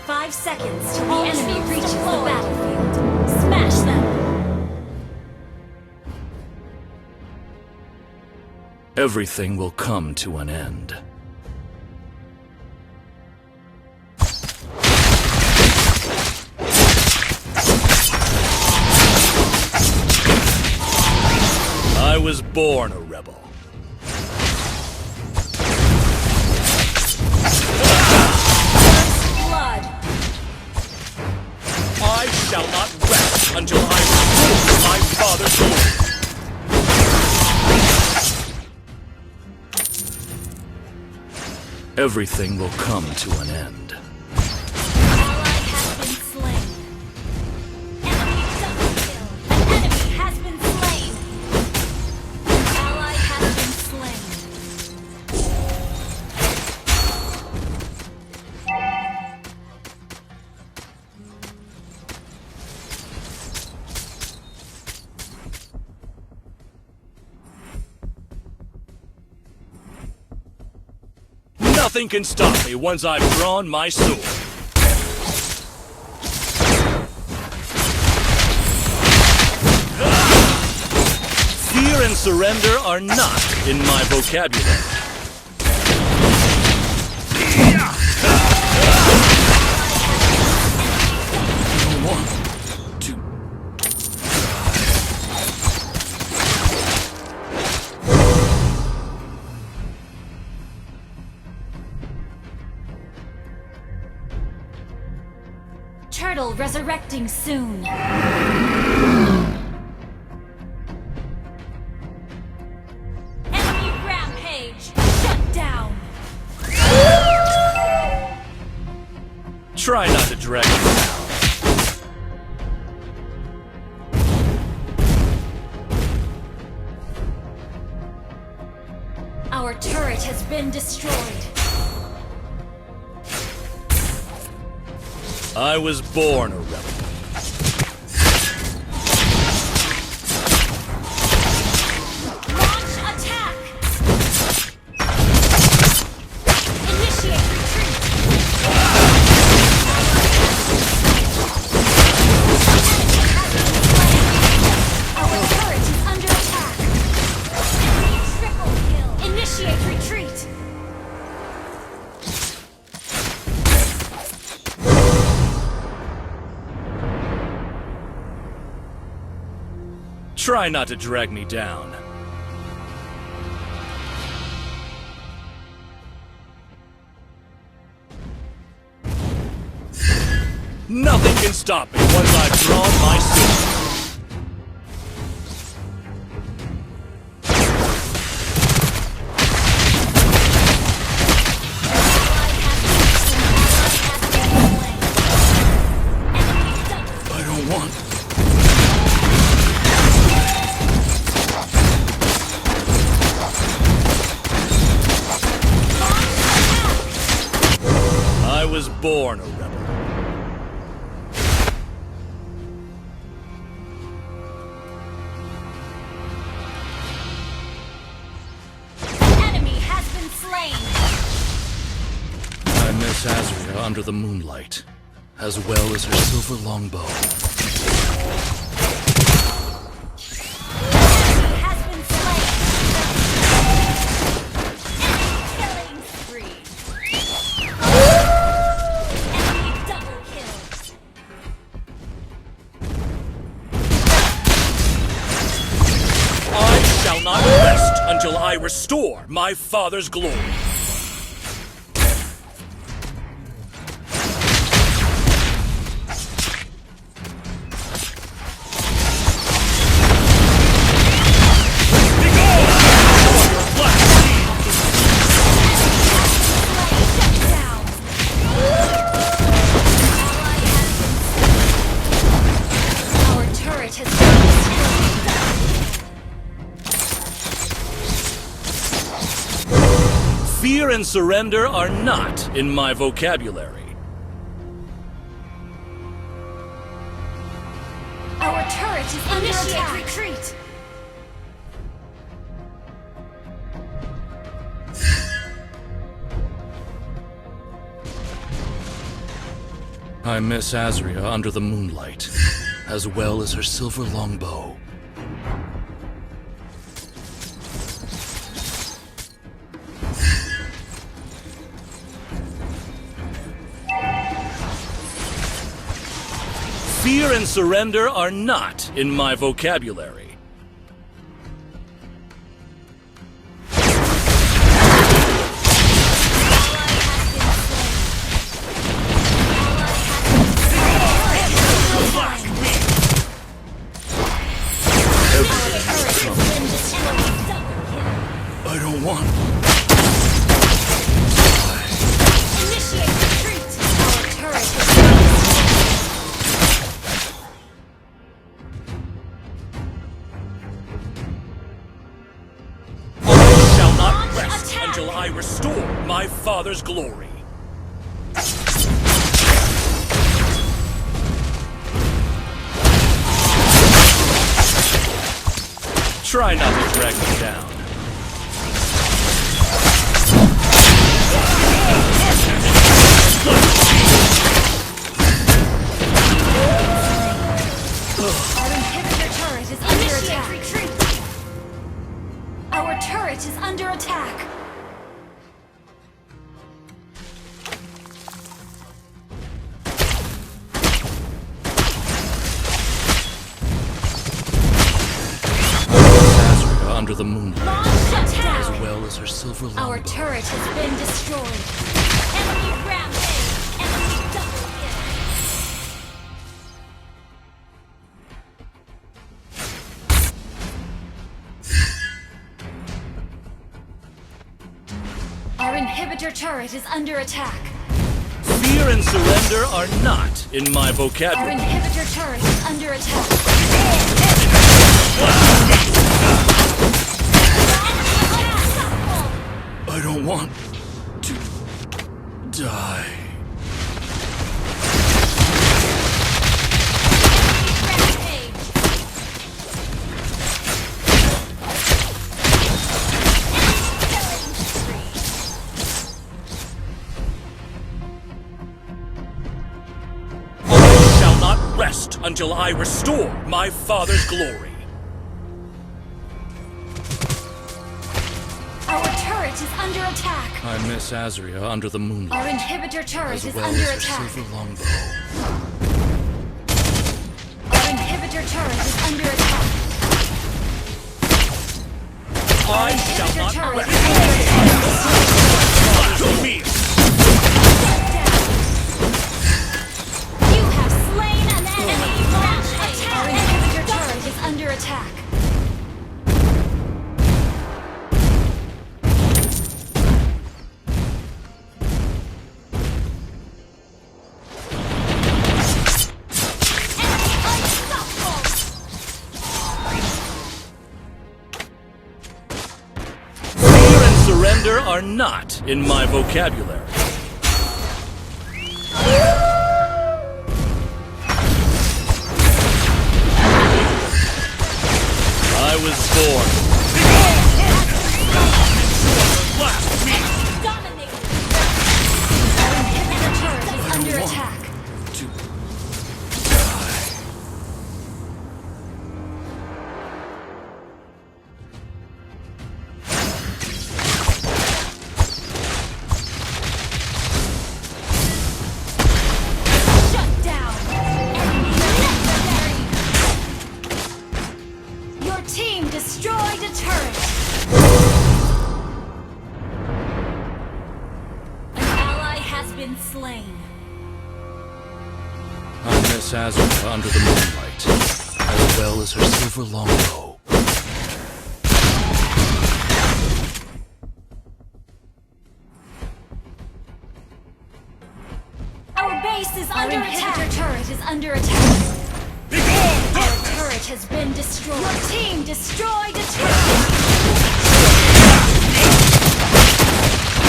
5 seconds till the enemy reaches the battlefield. Smash them! Everything will come to an end. I was born a rebel. Blood! I shall not rest until I restore my father's glory. Everything will come to an end. Ally has been slain. Enemy double kill. An enemy has been slain. Ally has been slain. Nothing can stop me once I've drawn my sword. Fear and surrender are not in my vocabulary. One, two. Turtle resurrecting soon. Enemy rampage. Shut down. Try not to drag me down. Our turret has been destroyed. I was born a rebel. Launch attack! Initiate retreat! Our turret is under attack! Triple kill! Initiate retreat! Try not to drag me down. Nothing can stop me once I've drawn my sword. I don't want... I was born a rebel. Enemy has been slain! I miss Azria under the moonlight, as well as her silver longbow. Enemy has been slain! Enemy killing spree! Enemy double kill! I shall not rest until I restore my father's glory. Shut down! Our turret has been destroyed. Fear and surrender are not in my vocabulary. Our turret is under attack. Retreat. I miss Azria under the moonlight, as well as her silver longbow. Fear and surrender are not in my vocabulary. I don't want. Initiate retreat. Our turret has I shall not rest until I restore my father's glory. Try not to drag me down. Our inhibitor turret is under attack. Retreat. Our turret is under attack. Azria under the moonlight, Launch attack. as well as her silver longbow. Our turret has been destroyed. Enemy rampage. Enemy double kill. Our inhibitor turret is under attack. Fear and surrender are not in my Our vocabulary. inhibitor turret is under attack. I don't want to die. Rampage. I shall not rest until I restore my father's glory. Our turret is under attack. I miss Azria under the moonlight, Our inhibitor turret as is well under as her attack. silver longbow. Our inhibitor turret is under attack. I shall Inhibitor not turret rest. is under attack. Follow me. You have slain an enemy. Launch attack. Our inhibitor turret is under attack. Fear and surrender are not in my vocabulary. I was born. Blast me Dominated. Our inhibitor turret is under attack. to die. Shut down. Enemy legendary. Your team destroyed a turret. An ally has been slain. I miss Azria under the moonlight, as well as her silver longbow. Our base is under attack. Our inhibitor turret is under attack. Our turret has been destroyed. Your team destroyed a turret.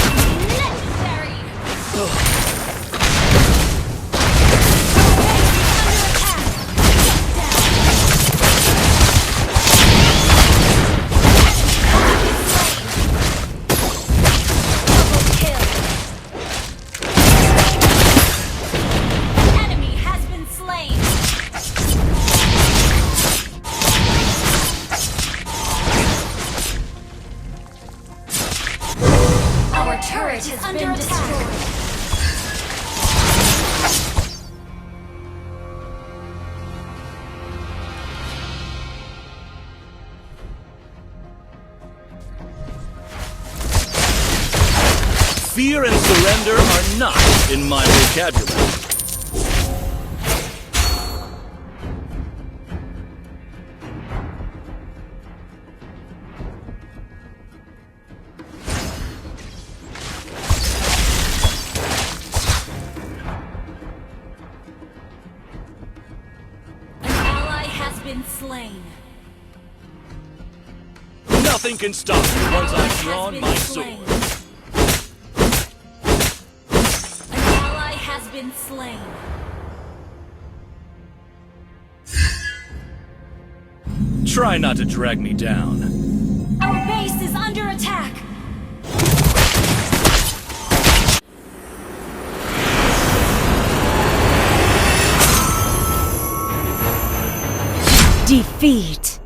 Legendary. Our base is under attack. Shut down. Double kill. under attack. Fear and surrender are not in my vocabulary. An ally has been slain. Nothing can stop me once I've drawn my sword. An ally has been slain. Try not to drag me down. Our base is under attack. Defeat.